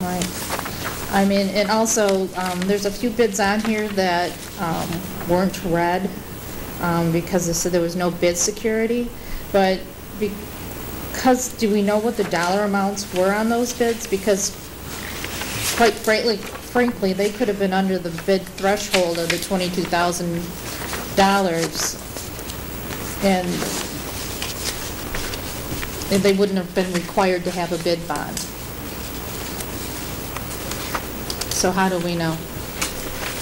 Right. I mean, and also, there's a few bids on here that weren't read because they said there was no bid security, but because, do we know what the dollar amounts were on those bids? Because quite frankly, they could have been under the bid threshold of the $22,000, and they wouldn't have been required to have a bid bond. So how do we know?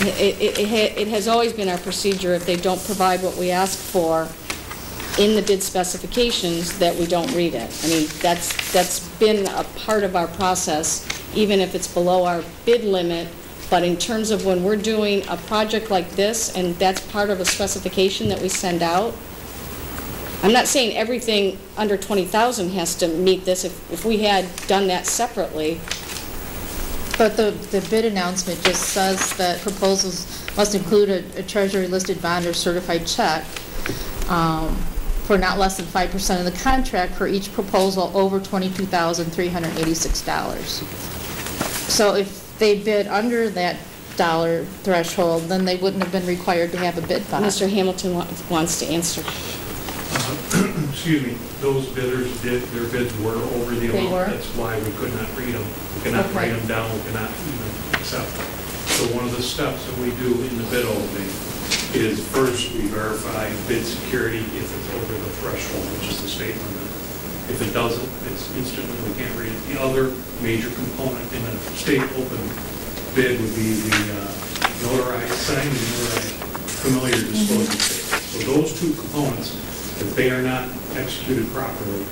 It has always been our procedure, if they don't provide what we ask for in the bid specifications, that we don't read it. I mean, that's been a part of our process, even if it's below our bid limit. But in terms of when we're doing a project like this, and that's part of a specification that we send out, I'm not saying everything under 20,000 has to meet this. If we had done that separately. But the bid announcement just says that proposals must include a treasury listed bond or certified check for not less than 5% of the contract for each proposal over $22,386. So if they bid under that dollar threshold, then they wouldn't have been required to have a bid bond. Mr. Hamilton wants to answer. Excuse me, those bidders their bids were over the amount. Were? That's why we could not read them. We cannot write them down, we cannot even accept them. So one of the steps that we do in the bid opening is first we verify bid security if it's over the threshold, which is the state limit. If it doesn't, it's instantly, we can't read it. The other major component in a state open bid would be the notarized, signed and notarized familiar disclosure statement. So those two components, if they are not executed properly,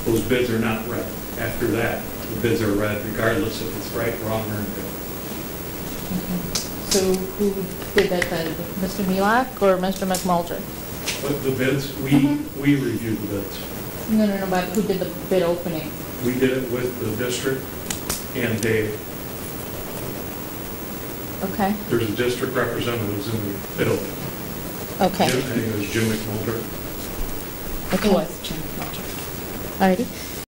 those bids are not read. After that, the bids are read regardless if it's right, wrong, or indifferent. So who did that then? Mr. Milak or Mr. McMulder? But the bids, we reviewed the bids. No, but who did the bid opening? We did it with the district and Dave. Okay. There's a district representatives in the bid opening. Okay. I think it was Jim McMulder. Okay. It was Jim McMulder. Alrighty.